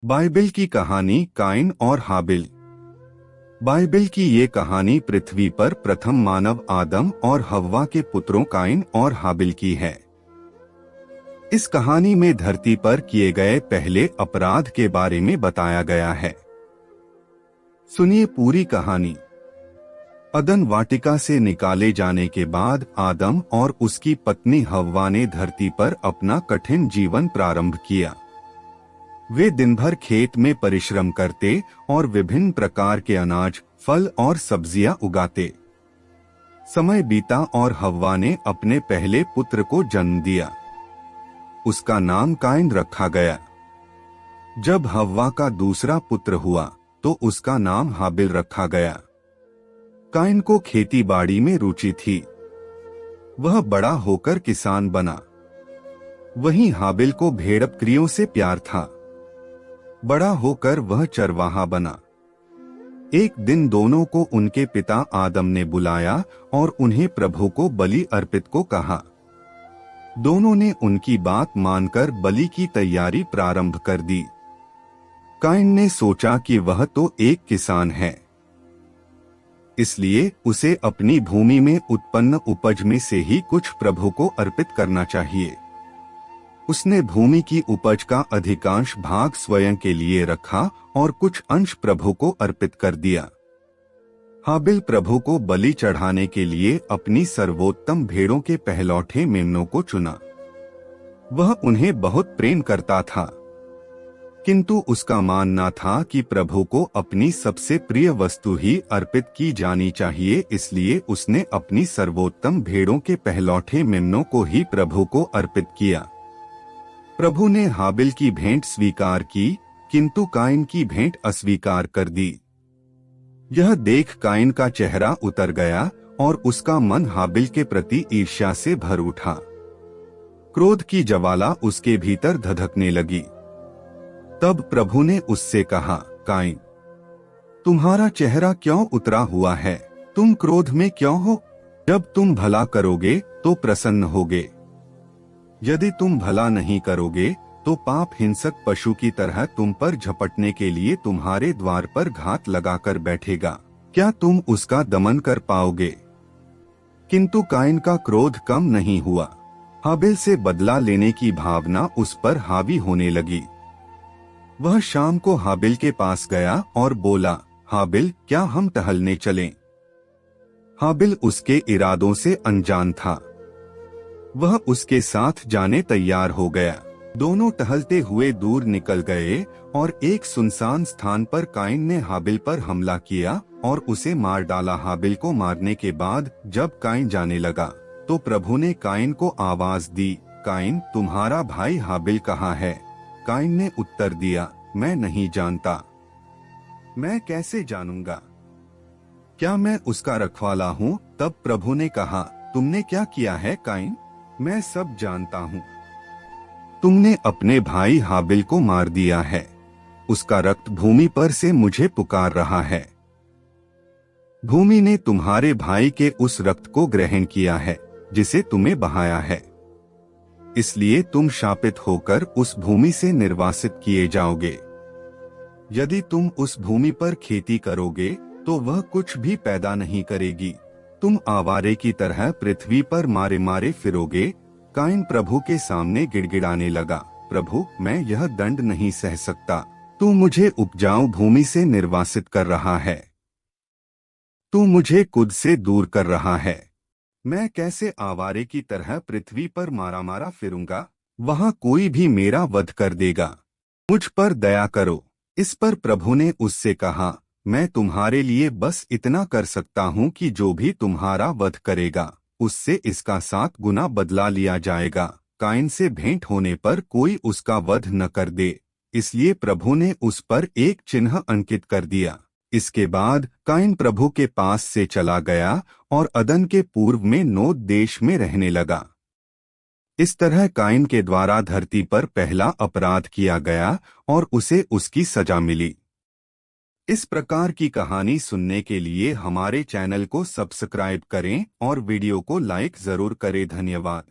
Bible की कहानी Kine और हाबिल। बाइबिल की ये कहानी पृथ्वी पर प्रथम मानव आदम और हव्वा के पुत्रों काइन और हाबिल की है। इस कहानी में धरती पर किए गए पहले अपराध के बारे में बताया गया है। सुनिए पूरी कहानी। अदन वाटिका से निकाले जाने के बाद आदम और उसकी पत्नी हव्वा ने धरती पर अपना कठिन जीवन प्रारंभ किया। वे दिन भर खेत में परिश्रम करते और विभिन्न प्रकार के अनाज, फल और सब्जियां उगाते। समय बीता और हव्वा ने अपने पहले पुत्र को जन्म दिया। उसका नाम काइन रखा गया। जब हव्वा का दूसरा पुत्र हुआ तो उसका नाम हाबिल रखा गया। काइन को खेती बाड़ी में रुचि थी। वह बड़ा होकर किसान बना। वहीं हाबिल को भेड़ बकरियों से प्यार था। बड़ा होकर वह चरवाहा बना। एक दिन दोनों को उनके पिता आदम ने बुलाया और उन्हें प्रभु को बलि अर्पित को कहा। दोनों ने उनकी बात मानकर बलि की तैयारी प्रारंभ कर दी। काइन ने सोचा कि वह तो एक किसान है, इसलिए उसे अपनी भूमि में उत्पन्न उपज में से ही कुछ प्रभु को अर्पित करना चाहिए। उसने भूमि की उपज का अधिकांश भाग स्वयं के लिए रखा और कुछ अंश प्रभु को अर्पित कर दिया। हाबिल प्रभु को बलि चढ़ाने के लिए अपनी सर्वोत्तम भेड़ों के पहलौठे मेमनों को चुना। वह उन्हें बहुत प्रेम करता था, किंतु उसका मानना था कि प्रभु को अपनी सबसे प्रिय वस्तु ही अर्पित की जानी चाहिए, इसलिए उसने अपनी सर्वोत्तम भेड़ों के पहलौठे मेमनों को ही प्रभु को अर्पित किया। प्रभु ने हाबिल की भेंट स्वीकार की, किंतु काइन की भेंट अस्वीकार कर दी। यह देख काइन का चेहरा उतर गया और उसका मन हाबिल के प्रति ईर्ष्या से भर उठा। क्रोध की ज्वाला उसके भीतर धधकने लगी। तब प्रभु ने उससे कहा, काइन, तुम्हारा चेहरा क्यों उतरा हुआ है? तुम क्रोध में क्यों हो? जब तुम भला करोगे तो प्रसन्न होगे। यदि तुम भला नहीं करोगे तो पाप हिंसक पशु की तरह तुम पर झपटने के लिए तुम्हारे द्वार पर घात लगाकर बैठेगा। क्या तुम उसका दमन कर पाओगे? किंतु काइन का क्रोध कम नहीं हुआ। हाबिल से बदला लेने की भावना उस पर हावी होने लगी। वह शाम को हाबिल के पास गया और बोला, हाबिल, क्या हम टहलने चलें? हाबिल उसके इरादों से अनजान था। वह उसके साथ जाने तैयार हो गया। दोनों टहलते हुए दूर निकल गए और एक सुनसान स्थान पर काइन ने हाबिल पर हमला किया और उसे मार डाला। हाबिल को मारने के बाद जब काइन जाने लगा तो प्रभु ने काइन को आवाज दी, काइन, तुम्हारा भाई हाबिल कहाँ है? काइन ने उत्तर दिया, मैं नहीं जानता। मैं कैसे जानूंगा? क्या मैं उसका रखवाला हूँ? तब प्रभु ने कहा, तुमने क्या किया है काइन? मैं सब जानता हूँ। तुमने अपने भाई हाबिल को मार दिया है। उसका रक्त भूमि पर से मुझे पुकार रहा है। भूमि ने तुम्हारे भाई के उस रक्त को ग्रहण किया है जिसे तुम्हें बहाया है। इसलिए तुम शापित होकर उस भूमि से निर्वासित किए जाओगे। यदि तुम उस भूमि पर खेती करोगे तो वह कुछ भी पैदा नहीं करेगी। तुम आवारे की तरह पृथ्वी पर मारे मारे फिरोगे। काइन प्रभु के सामने गिड़गिड़ाने लगा, प्रभु, मैं यह दंड नहीं सह सकता। तू मुझे उपजाऊ भूमि से निर्वासित कर रहा है। तू मुझे खुद से दूर कर रहा है। मैं कैसे आवारे की तरह पृथ्वी पर मारा मारा फिरूंगा? वहाँ कोई भी मेरा वध कर देगा। मुझ पर दया करो। इस पर प्रभु ने उससे कहा, मैं तुम्हारे लिए बस इतना कर सकता हूँ कि जो भी तुम्हारा वध करेगा उससे इसका 7 गुना बदला लिया जाएगा। काइन से भेंट होने पर कोई उसका वध न कर दे। इसलिए प्रभु ने उस पर एक चिन्ह अंकित कर दिया। इसके बाद काइन प्रभु के पास से चला गया और अदन के पूर्व में नोद देश में रहने लगा। इस तरह काइन के द्वारा धरती पर पहला अपराध किया गया और उसे उसकी सजा मिली। इस प्रकार की कहानी सुनने के लिए हमारे चैनल को सब्सक्राइब करें और वीडियो को लाइक जरूर करें। धन्यवाद।